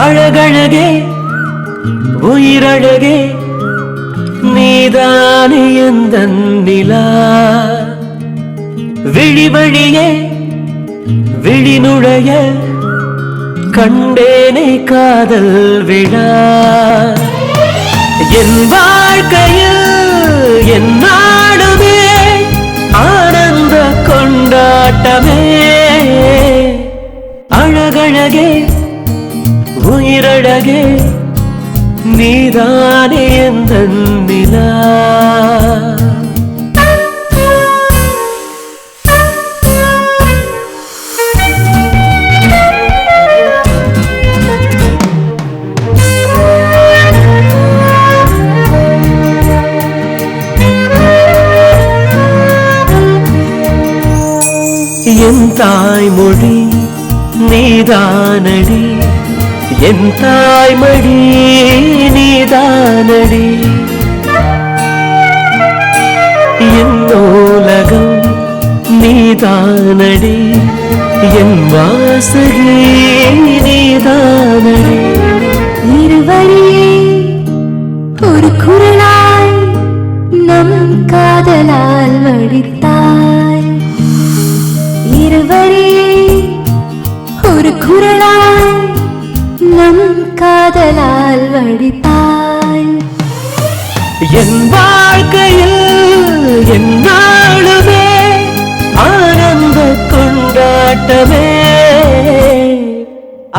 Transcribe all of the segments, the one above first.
அழகழகே உயிரழகே நீதானே எந்தன் நிலா விழிவழியே விழிநுழைய கண்டேனே காதல் விழா என் வாழ்க்கையில் என் நாடுமே ஆனந்த கொண்டாட்டமே அழகழகே உயிரழகே நீதானே எந்தன் நிலா என் தாய்மொழி நீதானடி என் தாய்மடி நீதானடி என் நூலகம் நீதானடி என் வாசகி நீதானடி இருவரியே ஒரு குரலாய் நம் காதலால் வடித்தாய் இருவரியே ஒரு குரலாய் நம் காதலால் வடித்தாய் என் வாழ்க்கையில் என் நாளுமே ஆனந்த கொண்டாட்டமே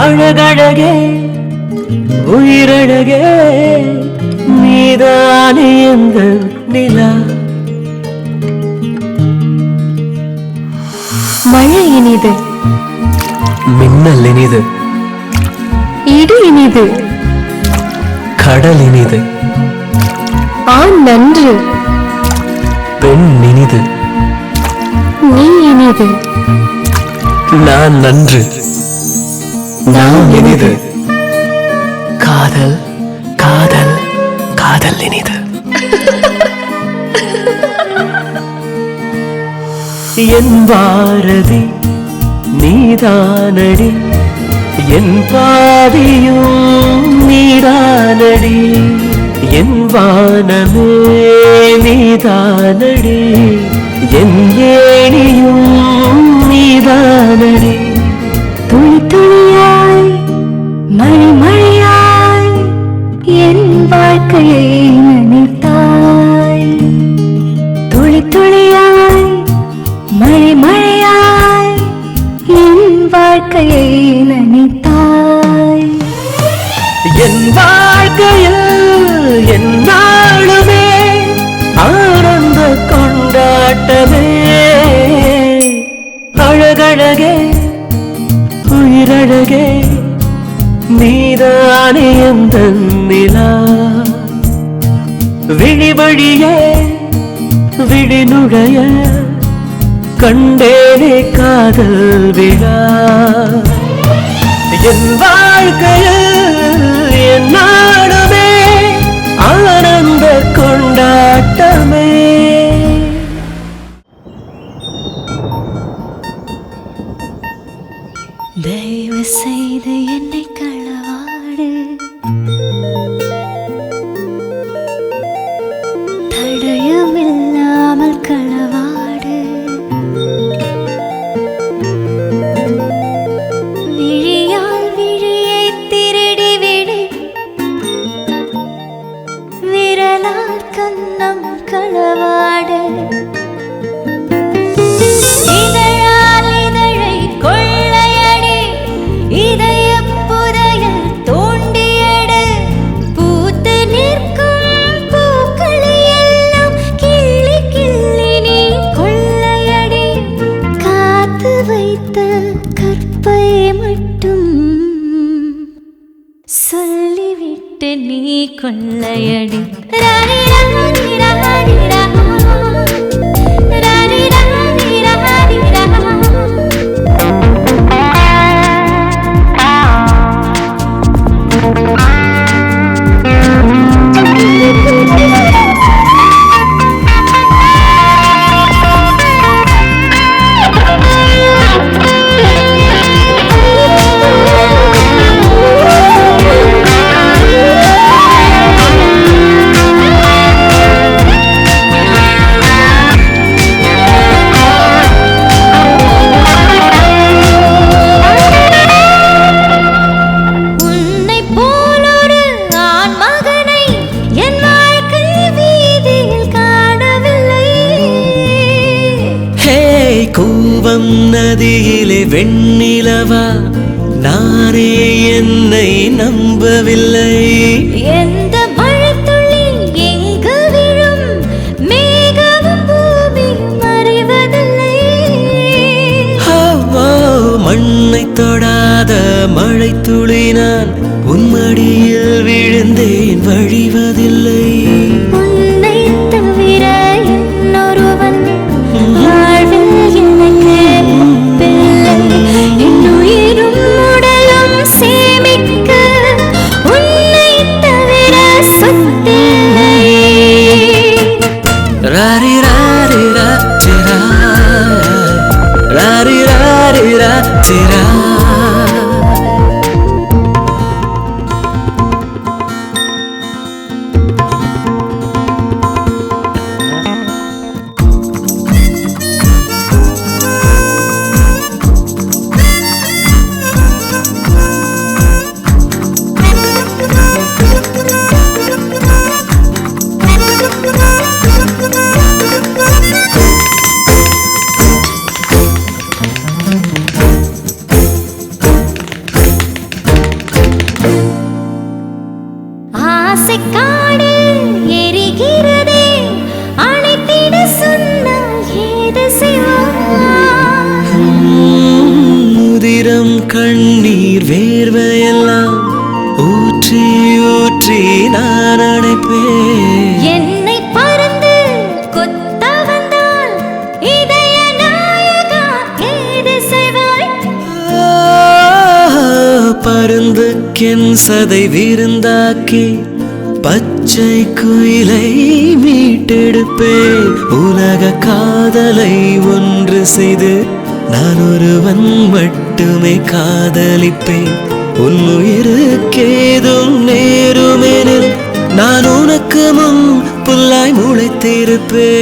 அழகழகே உயிரழகே நீதானே எந்தன் நிலா மழை இனிது மின்னல் இனிது இடி இனிது கடல் இனிது ஆண் நன்று பெண் இனிது நீ இனிது நான் நன்று நான் இனிது காதல் காதல் காதல் இனிது என் பாரதி நீதானடி என் பாதியும் நீதானடி என் வானமே நீதானடி என் ஏணியும் நீதானடி துளி துளியாய் மழை மழையாய் என் வாழ்க்கையை நினைத்தாய் துளி துளியாய் மழை மழையாய் என் வாழ்க்கையை நினைத்தாய் என் வாழ்க்கையில் என் நாளுமே ஆனந்த கொண்டாட்டமே அழகழகே உயிரழகே நீதானே எந்தன் நிலா விழிவழியே விழிநுழைய கண்டேனே காதல் விழா என் வாழ்க்கையில் என் நாடுமே ஆனந்த கொண்டாட்டமே தயவு செய்து என்னை களவாடு தடயமில்லாமல் களவாடு விழியால் விழியை திருடி விடு விரலால் கண்ணம் களவாடு இதழால் இதழை கொள்ளையடி இதய புதையல் தோண்டியடு பூத்து நிற்கும் பூக்களை எல்லாம் கிள்ளி கிள்ளி நீ கொள்ளையடி காத்து வைத்த கற்பை மட்டும் சொல்லிவிட்டு நீ கொள்ளையடி ராணி ராணி ராணி ராணி ராணி ராணி வெண்ணிலவா நானே என்னை நம்பவில்லை. எந்த மழைத்துளி எங்கு விழும் மேகமும் பூமியும் அறிவதில்லை. மண்ணை தொடாத மழை துளி நான் உன்மடியில் விழுந்தேன் வழிவதில்லை. உன்னை தவிர இன்னொருவன் வாழ்வில் எனக்கு பிள்ளை. என்னுயிரும் உடலும் சேமிக்க உன்னை தவிர சொத்தில்லை. ராரி ராரி ரா திரா ராரி ராரி ரா திரா. ஆசைக்காடு எரிகிறதே அணைத்திட சொன்னால் ஏது செய்வார். முதிரம் கண்ணீர் வேர்வையெல்லாம் ஊற்றி ஊற்றி நான் அணைப்பேன். என்னை பறந்து கொத்த வந்தால் இதய நாயகா ஏது செய்வாய். பருந்துக்கென் சதை விருந்தாக்கி பச்சை குயிலை மீட்டெடுப்பேன். உலக காதலை ஒன்று செய்து நான் ஒருவன் மட்டுமே காதலிப்பேன். உன்னுயிருக்கேதும் நேருமெனில் நான் உனக்கு முன் புல்லாய் முளைத்திருப்பேன்.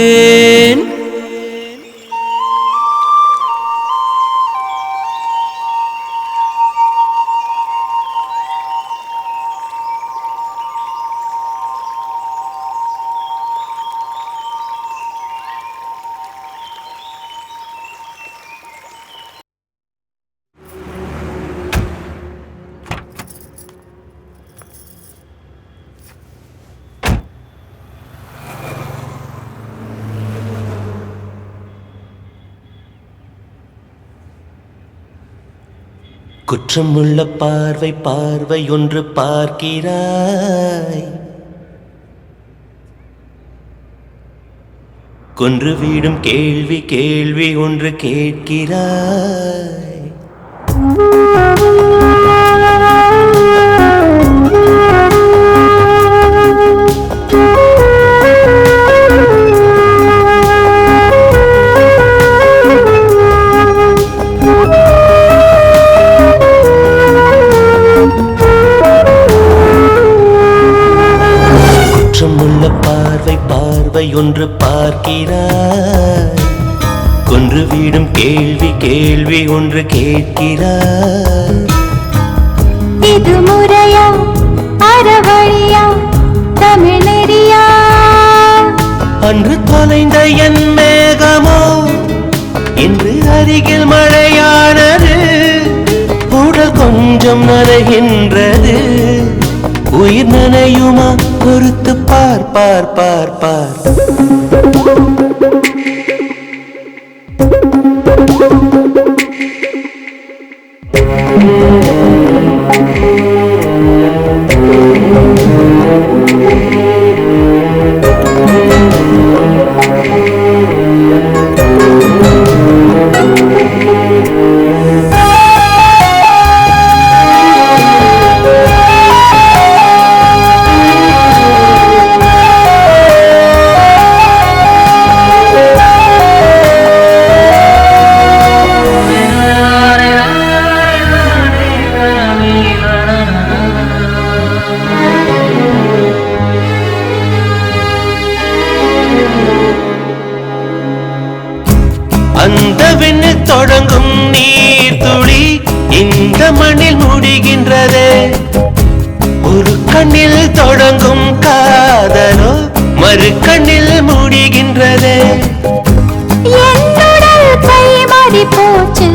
குற்றமுள்ள பார்வை பார்வை ஒன்று பார்க்கிறாய். கொன்று வீடும் கேள்வி கேள்வி ஒன்று கேட்கிறாய். பார்வை ஒன்று பார்க்கிறாய். கொன்று வீடும் கேள்வி கேள்வி ஒன்று கேட்கிறாய். இது முறையா அறவழியா தமிழறியா? அன்று தொலைந்த என் மேகமோ இன்று அருகில் மழையானது. உடல் கொஞ்சம் நனைகின்றது. உயிர் நனையுமா பொறுத்து பார் பார் பார் பார். அந்த விண்ணில் தொடங்கும் நீர் துளி இந்த மண்ணில் முடிகின்றதே. ஒரு கண்ணில் தொடங்கும் காதலோ மறு கண்ணில் முடிகின்றதே. என்னுடல் கை மாறி போச்சு,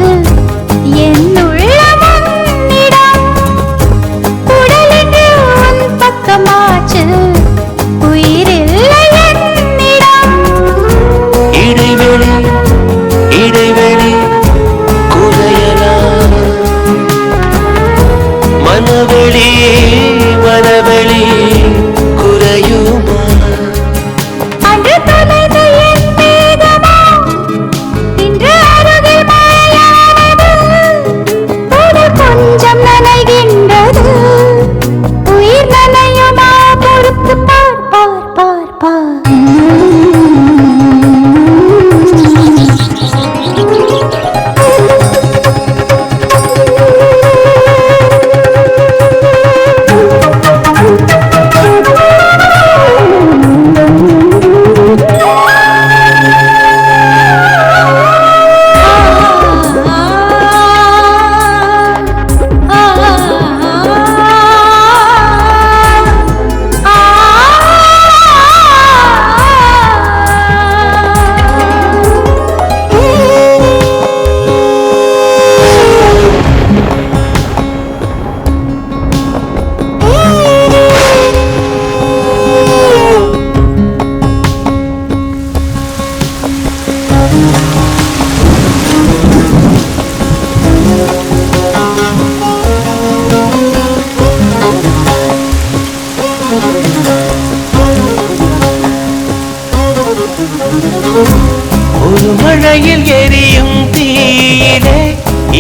ஒரு மழையில் எரியும் தீயிலே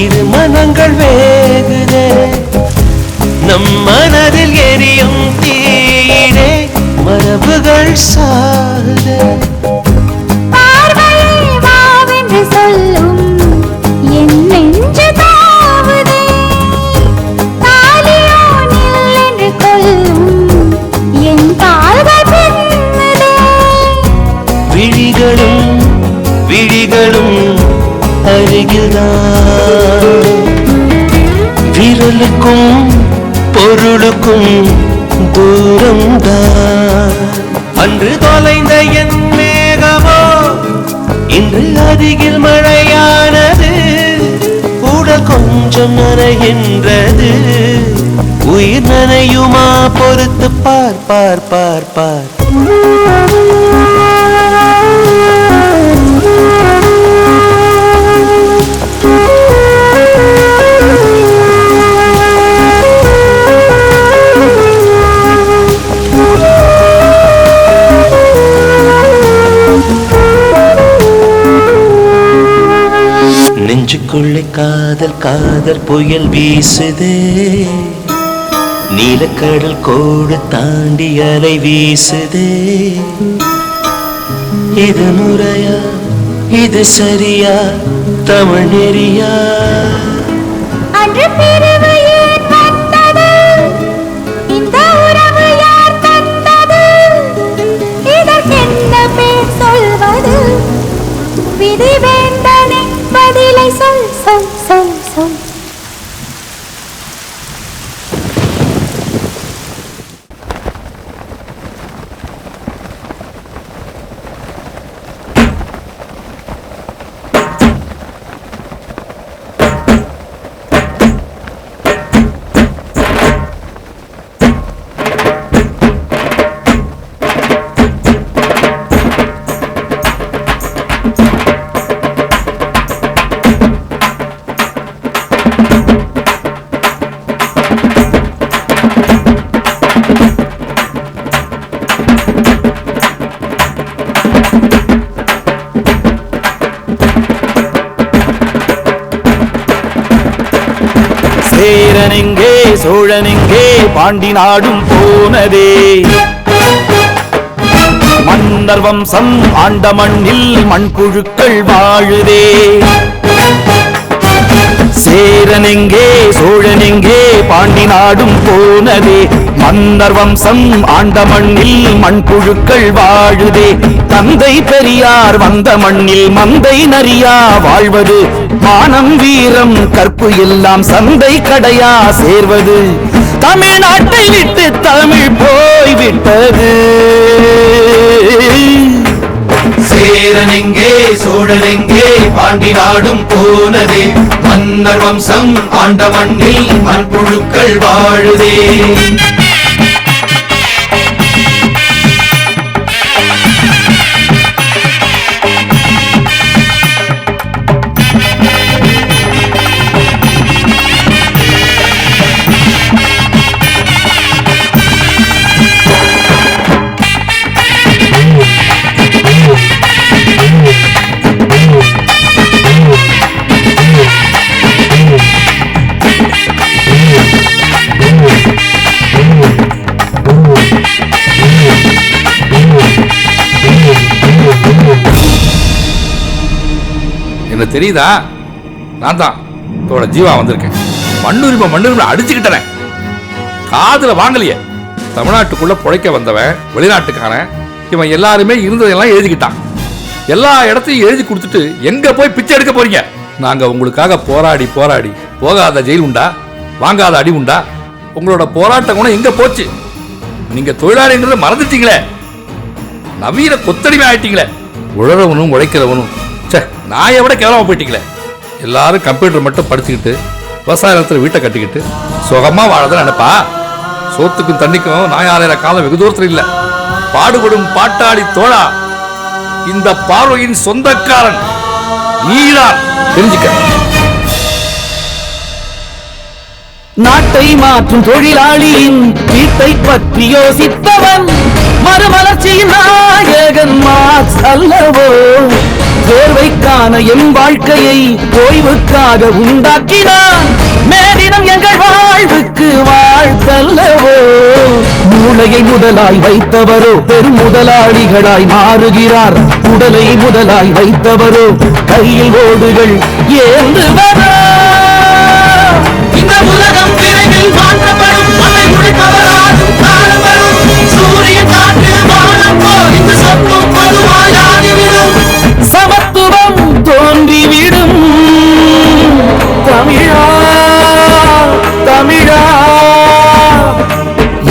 இரு மனங்கள் வேகுதே நம் மனதில் எரியும் தீயிலே மரபுகள் சாகுதே சொல்லும் என் நெஞ்சு தாவுதே தாலியோ நில் என்று கொல்லும் என் கால்கள் பின்னுதே விழிகளும் விழிகளும் அருகில்தான் விரலுக்கும் பொருளுக்கும் தூரம்தான் அன்று தொலைந்த என் மேகமோ இன்று அருகில் மழையானது உடல் கொஞ்சம் நனைகின்றது உயிர் நனையுமா பொறுத்து பார் பார் பார் பார் நெஞ்சுக்குள்ளே காதல் காதல் புயல் வீசுதே நீலக்கடல் கோடு தாண்டி அலை வீசுதே இது முறையா இது சரியா தமிழ் நெறியா அன்று பிரிவு ஏன் வந்தது இந்த உறவு யார் தந்தது இதற்கென்ன பேர் சொல்வது விதி வேண்டனே பதிலை சொல் சொல் சொல் சொல் சேரனெங்கே சோழனெங்கே பாண்டி நாடும் போனதே மன்னர் வம்சம் ஆண்ட மண்ணில் மண்புழுக்கள் வாழுதே சேரனெங்கே சோழனெங்கே பாண்டி நாடும் போனதே மன்னர் வம்சம் ஆண்ட மண்ணில் மண்புழுக்கள் வாழுதே தந்தை பெரியார் வந்த மண்ணில் மந்தை நரியா வாழ்வது மானம் வீரம் கற்பு எல்லாம் சந்தை கடையா சேர்வது தமிழ்நாட்டை விட்டு தமிழ் போய்விட்டது சேரனெங்கே சோழனெங்கே பாண்டி நாடும் போனதே மன்னர் வம்சம் ஆண்ட மண்ணில் மண்புழுக்கள் வாழுதே என்ன தெரியுதா? நான் தான் தோட ஜீவா வந்திருக்கேன். மண்ணுரிமை அடிச்சுக்கிட்டேன். காதுல வாங்கலையே. தமிழ்நாட்டுக்குள்ள புழைக்க வந்தவன் வெளிநாட்டுக்காரன் இவன் எல்லாருமே இருந்ததெல்லாம் எழுதிக்கிட்டான். எல்லா இடத்தையும் எழுதி கொடுத்துட்டு எங்க போய் பிச்சை எடுக்க போறீங்க? நாங்க உங்களுக்காக போராடி போராடி போகாத ஜெயில் உண்டா, வாங்காத அடி உண்டா? உங்களோட போராட்ட குணம் எங்க போச்சு? நீங்க தொழிலாளிங்கிறத மறந்துட்டீங்களே. நவீன கொத்தடிமை ஆயிட்டீங்களே. உழறவனும் உழைக்கிறவனும் நாயை விட கேவலமா போயிட்டீங்களே. எல்லாரும் கம்ப்யூட்டர் மட்டும் படிச்சுக்கிட்டு விவசாய நிலத்தில் வீட்டை கட்டிக்கிட்டு சுகமா வாழதான் நினைப்பா. சோத்துக்கும் தண்ணிக்கும் நாய் ஆலையிற காலம் வெகு தூரத்தில் இல்லை. பாடுபடும் பாட்டாளி தோழா, இந்த பார்வையின் சொந்தக்காரன் நீதான், தெரிஞ்சுக்க. நாட்டை மாற்றும் தொழிலாளியின் வீட்டை பற்றி யோசித்தவன் மறுமலர்ச்சியின் நாயகன் மார்க்ஸ் அல்லவோ. தேர்வைக்கான என் வாழ்க்கையை ஓய்வுக்காக உண்டாக்கினான். மேதினம் எங்கள் வாழ்வுக்கு வாழ்த்தல்லவோ. மூளையை முதலாய் வைத்தவரோ பெரும் முதலாளிகளாய் மாறுகிறார். உடலை முதலாய் வைத்தவரோ கையில் ஓடுகள் ஏந்துவரோ. இந்த உலகம் விரைவில் மாற்றப்படும். அதை முடிப்பவராகும் காலம் வரும். சூரியன் காற்று வானம் போல் இந்த சொத்தும் பொதுவாயாகிவிடும். சமத்துவம் தோன்றிவிடும். தமிழா தமிழா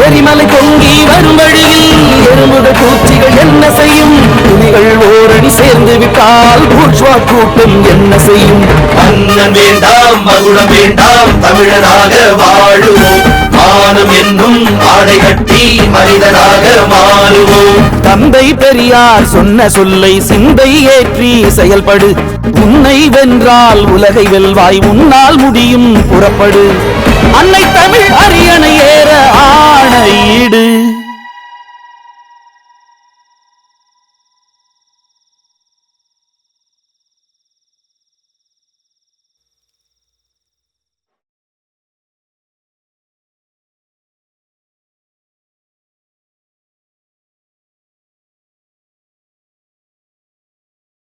எரிமலை பொங்கி வரும் வழியில் எறும்புக பூச்சிகள் என்ன செய்யும்? துணிகள் ஓரணி சேர்ந்து விட்டால் பூர்ஷ்வா கூட்டம் என்ன செய்யும்? மன்னன் வேண்டாம், மகுடம் வேண்டாம், தமிழனாக வாழுவோம். மானம் என்னும் ஆடை கட்டி மனிதனாக மாறுவோம். தந்தை பெரியார் சொன்ன சொல்லை சிந்தை ஏற்றி செயல்படு. உன்னை வென்றால் உலகை வெல்வாய், உன்னால் முடியும் புறப்படு. அன்னை தமிழ் அரியணை ஏற ஆணையிடு.